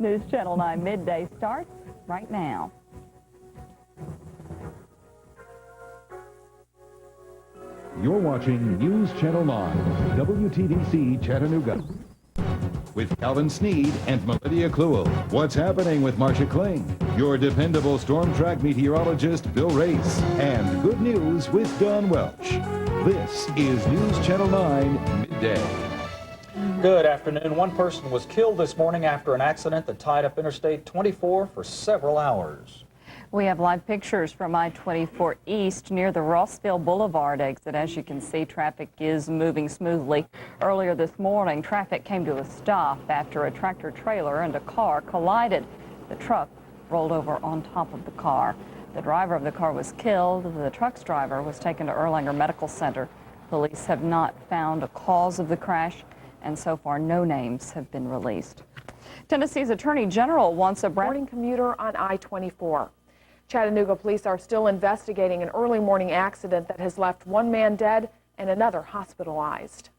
News Channel 9 Midday starts right now. You're watching News Channel 9, WTVC Chattanooga. With Calvin Sneed and Melinda Kluel. What's happening with Marcia Kling? Your dependable storm track meteorologist, Bill Race. And good news with Don Welch. This is News Channel 9 Midday. Good afternoon. One person was killed this morning after an accident that tied up Interstate 24 for several hours. We have live pictures from I-24 East near the Rossville Boulevard exit. As you can see, traffic is moving smoothly. Earlier this morning, traffic came to a stop after a tractor trailer and a car collided. The truck rolled over on top of the car. The driver of the car was killed. The truck's driver was taken to Erlanger Medical Center. Police have not found a cause of the crash, and so far no names have been released. Tennessee's Attorney General wants a morning commuter on I-24. Chattanooga police are still investigating an early morning accident that has left one man dead and another hospitalized.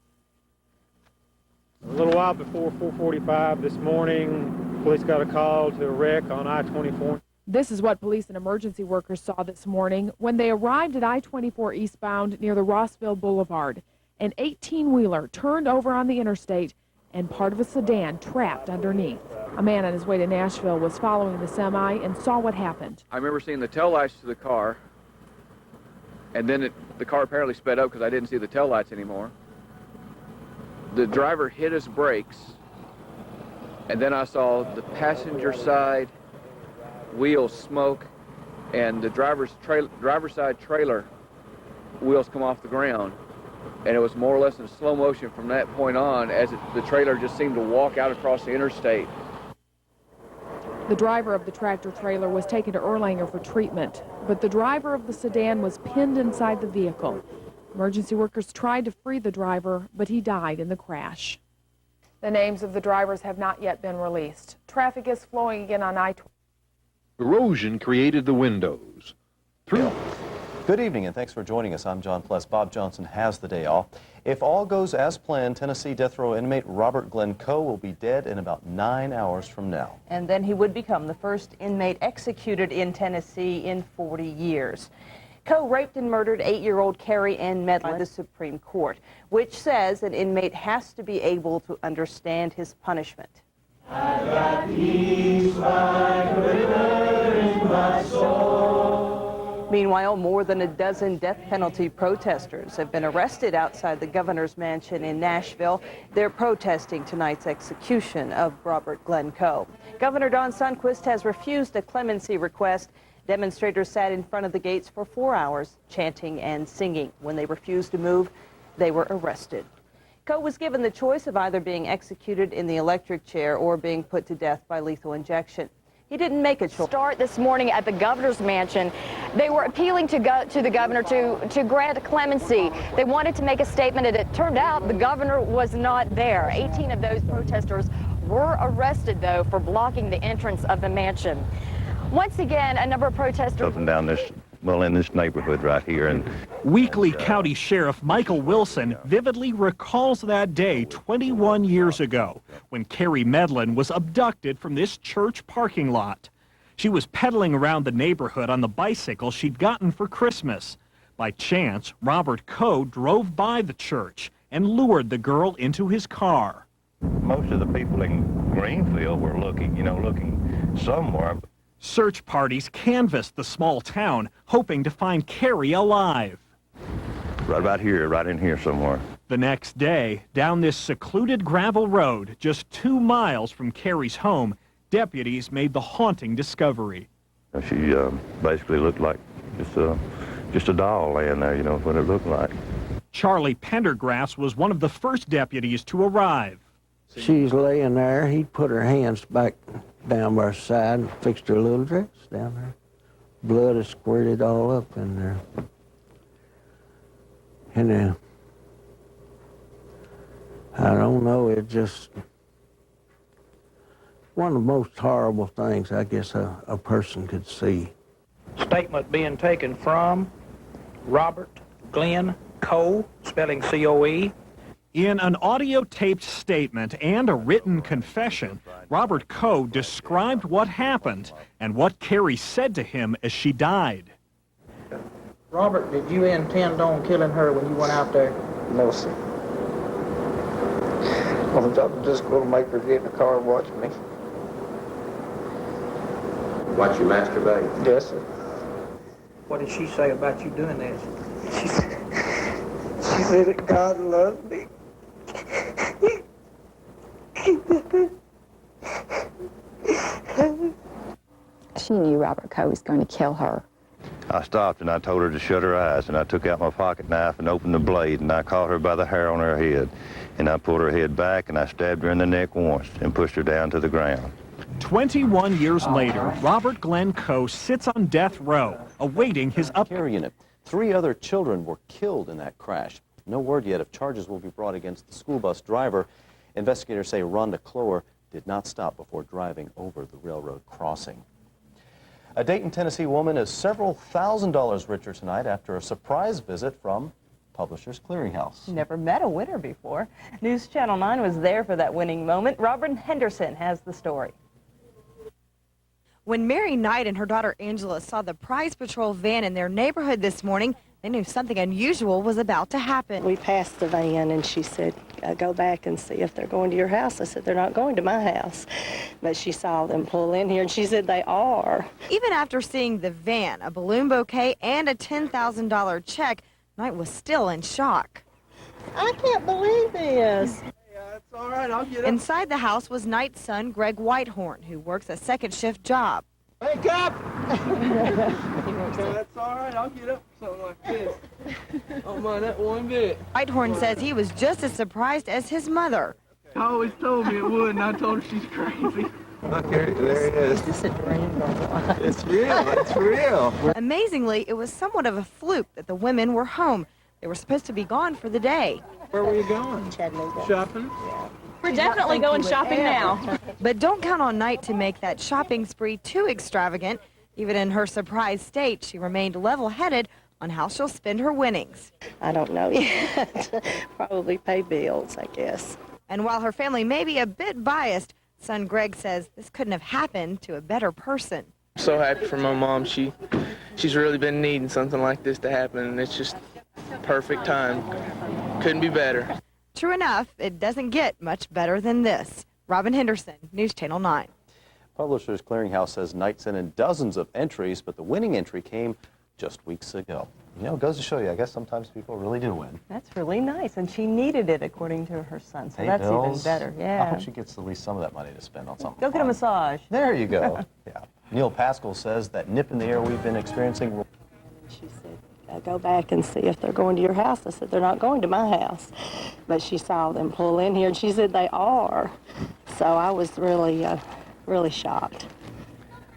A little while before 4:45 this morning, police got a call to a wreck on I-24. This is what police and emergency workers saw this morning when they arrived at I-24 eastbound near the Rossville Boulevard. An 18-wheeler turned over on the interstate and part of a sedan trapped underneath. A man on his way to Nashville was following the semi and saw what happened. I remember seeing the taillights to the car, and then the car apparently sped up because I didn't see the taillights anymore. The driver hit his brakes, and then I saw the passenger side wheels smoke, and the driver's side trailer wheels come off the ground. And it was more or less in slow motion from that point on as the trailer just seemed to walk out across the interstate. The driver of the tractor trailer was taken to Erlanger for treatment, but the driver of the sedan was pinned inside the vehicle. Emergency workers tried to free the driver, but he died in the crash. The names of the drivers have not yet been released. Traffic is flowing again on I-20. Erosion created the windows. Good evening and thanks for joining us. I'm John Pless. Bob Johnson has the day off. If all goes as planned, Tennessee death row inmate Robert Glenn Coe will be dead in about 9 hours from now. And then he would become the first inmate executed in Tennessee in 40 years. Coe raped and murdered 8-year-old Carrie Ann Medlin by the Supreme Court, which says an inmate has to be able to understand his punishment. I got peace like a river in my soul. Meanwhile, more than a dozen death penalty protesters have been arrested outside the governor's mansion in Nashville. They're protesting tonight's execution of Robert Glenn Coe. Governor Don Sundquist has refused a clemency request. Demonstrators sat in front of the gates for 4 hours, chanting and singing. When they refused to move, they were arrested. Coe was given the choice of either being executed in the electric chair or being put to death by lethal injection. He didn't make a choice. Start this morning at the governor's mansion. They were appealing to the governor to grant clemency. They wanted to make a statement, and it turned out the governor was not there. 18 of those protesters were arrested, though, for blocking the entrance of the mansion. Once again, a number of protesters up and down this, well, in this neighborhood right here. And Weakley County Sheriff Michael Wilson vividly recalls that day 21 years ago when Carrie Medlin was abducted from this church parking lot. She was pedaling around the neighborhood on the bicycle she'd gotten for Christmas. By chance, Robert Coe drove by the church and lured the girl into his car. most of the people in Greenfield were looking somewhere. Search parties canvassed the small town, hoping to find Carrie alive. Right about here, right in here somewhere. The next day, down this secluded gravel road, just 2 miles from Carrie's home, deputies made the haunting discovery. She basically looked like just a doll laying there, you know, what it looked like. Charlie Pendergrass was one of the first deputies to arrive. She's laying there. He put her hands back down by her side and fixed her little dress down there. Blood is squirted all up in there. And I don't know, it just, one of the most horrible things I guess a person could see. Statement being taken from Robert Glenn Coe, spelling C-O-E. In an audio-taped statement and a written confession, Robert Coe described what happened and what Carrie said to him as she died. Robert, did you intend on killing her when you went out there? No, sir. I'm just going to make her get in the car and watch me. Watch you masturbate? Yes, sir. What did she say about you doing this? She said that God loves me. She knew Robert Coe was going to kill her. I stopped and I told her to shut her eyes, and I took out my pocket knife and opened the blade, and I caught her by the hair on her head, and I pulled her head back and I stabbed her in the neck once and pushed her down to the ground. 21 years later, Robert Glenn Coe sits on death row, awaiting his care unit. 3 other children were killed in that crash. No word yet if charges will be brought against the school bus driver. Investigators say Rhonda Cloer did not stop before driving over the railroad crossing. A Dayton, Tennessee woman is several $1,000s richer tonight after a surprise visit from Publishers Clearinghouse. Never met a winner before. News Channel 9 was there for that winning moment. Robert Henderson has the story. When Mary Knight and her daughter Angela saw the Prize Patrol van in their neighborhood this morning, they knew something unusual was about to happen. We passed the van and she said, go back and see if they're going to your house. I said, they're not going to my house. But she saw them pull in here and she said, they are. Even after seeing the van, a balloon bouquet, and a $10,000 check, Knight was still in shock. I can't believe this. It's all right, I'll get up. Inside the house was Knight's son, Greg Whitehorn, who works a second shift job. Wake up! That's all right, I'll get up for something like this. Don't mind that one bit. Whitehorn says he was just as surprised as his mother. I always told me it would, and I told her she's crazy. Look, there it is. Is this a dream or what? It's real, it's real. Amazingly, it was somewhat of a fluke that the women were home. They were supposed to be gone for the day. Where were you going? Chattanooga. Shopping? Yeah. We're definitely going shopping now. But don't count on Knight to make that shopping spree too extravagant. Even in her surprised state, she remained level-headed on how she'll spend her winnings. I don't know yet. Probably pay bills, I guess. And while her family may be a bit biased, son Greg says this couldn't have happened to a better person. I'm so happy for my mom. She's really been needing something like this to happen, and it's just perfect time. Couldn't be better. True enough, it doesn't get much better than this. Robin Henderson, News Channel 9. Publishers Clearinghouse says Knight sent in dozens of entries, but the winning entry came just weeks ago. You know, it goes to show you, I guess sometimes people really do win. That's really nice, and she needed it, according to her son, so Pay that's bills. even better. I Yeah. hope she gets at least some of that money to spend on something Go get a fun. massage. There you go. Yeah. Neil Pascal says that nip in the air we've been experiencing will... She said, go back and see if they're going to your house. I said, they're not going to my house. But she saw them pull in here and she said, they are. So I was really, really shocked.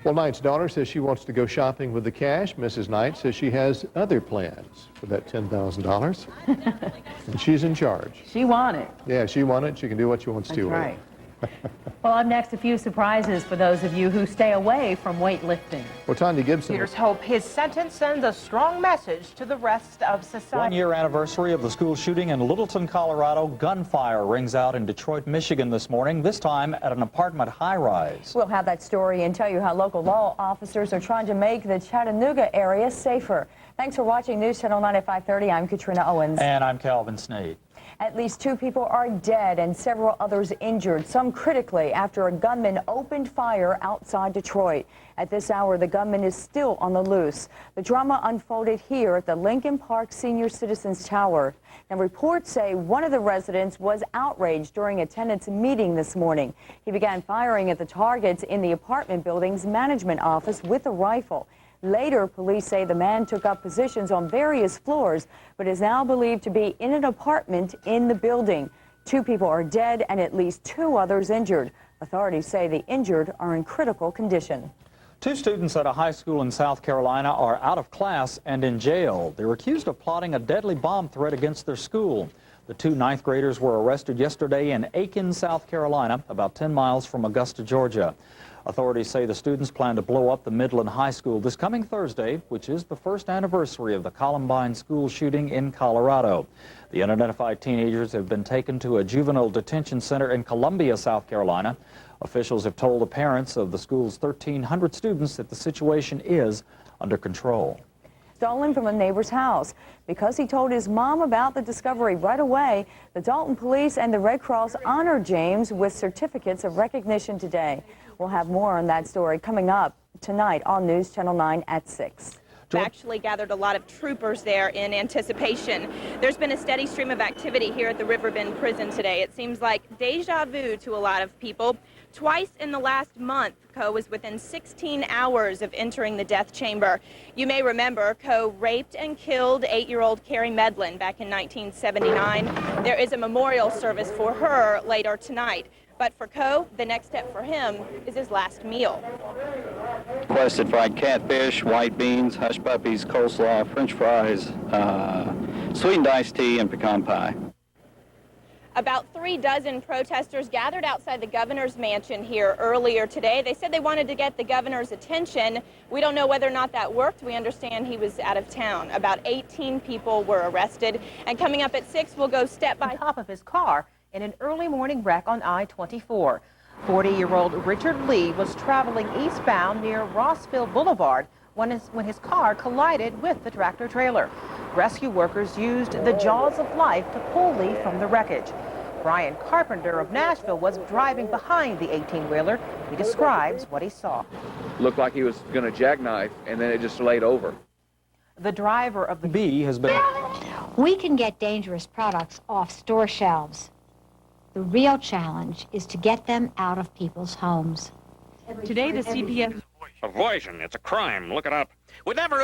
Well, Knight's daughter says she wants to go shopping with the cash. Mrs. Knight says she has other plans for that $10,000. And she's in charge. She won it. Yeah, she won it. She can do what she wants to. That's with it. right. Well, up next, a few surprises for those of you who stay away from weightlifting. Well, Tanya Gibson. Prosecutors hope his sentence sends a strong message to the rest of society. 1-year anniversary of the school shooting in Littleton, Colorado. Gunfire rings out in Detroit, Michigan this morning, this time at an apartment high-rise. We'll have that story and tell you how local law officers are trying to make the Chattanooga area safer. Thanks for watching News Channel 9 at 5:30. I'm Katrina Owens. And I'm Calvin Sneed. At least 2 people are dead and several others injured, some critically, after a gunman opened fire outside Detroit. At this hour, the gunman is still on the loose. The drama unfolded here at the Lincoln Park Senior Citizens Tower. And reports say one of the residents was outraged during a tenants meeting this morning. He began firing at the targets in the apartment building's management office with a rifle. Later, police say the man took up positions on various floors, but is now believed to be in an apartment in the building. 2 people are dead and at least 2 others injured. Authorities say the injured are in critical condition. 2 students at a high school in South Carolina are out of class and in jail. They're accused of plotting a deadly bomb threat against their school. The two ninth graders were arrested yesterday in Aiken, South Carolina, about 10 miles from Augusta, Georgia. Authorities say the students plan to blow up the Midland High School this coming Thursday, which is the first anniversary of the Columbine school shooting in Colorado. The unidentified teenagers have been taken to a juvenile detention center in Columbia, South Carolina. Officials have told the parents of the school's 1,300 students that the situation is under control. Stolen from a neighbor's house. Because he told his mom about the discovery right away, the Dalton Police and the Red Cross honored James with certificates of recognition today. We'll have more on that story coming up tonight on News Channel 9 at 6. We've actually gathered a lot of troopers there in anticipation. There's been a steady stream of activity here at the Riverbend prison today. It seems like deja vu to a lot of people. Twice in the last month, Coe was within 16 hours of entering the death chamber. You may remember Coe raped and killed 8-year-old Carrie Medlin back in 1979. There is a memorial service for her later tonight. But for Coe, the next step for him is his last meal. Requested fried catfish, white beans, hush puppies, coleslaw, french fries, sweetened iced tea, and pecan pie. About 3 dozen protesters gathered outside the governor's mansion here earlier today. They said they wanted to get the governor's attention. We don't know whether or not that worked. We understand he was out of town. About 18 people were arrested. And coming up at 6, we'll go step by top of his car in an early morning wreck on I-24. 40-year-old Richard Lee was traveling eastbound near Rossville Boulevard when his car collided with the tractor trailer. Rescue workers used the jaws of life to pull Lee from the wreckage. Brian Carpenter of Nashville was driving behind the 18-wheeler. He describes what he saw. Looked like he was going to jackknife, and then it just laid over. The driver of the B has been... We can get dangerous products off store shelves. The real challenge is to get them out of people's homes. Today, the CPS... Poison, it's a crime. Look it up. With never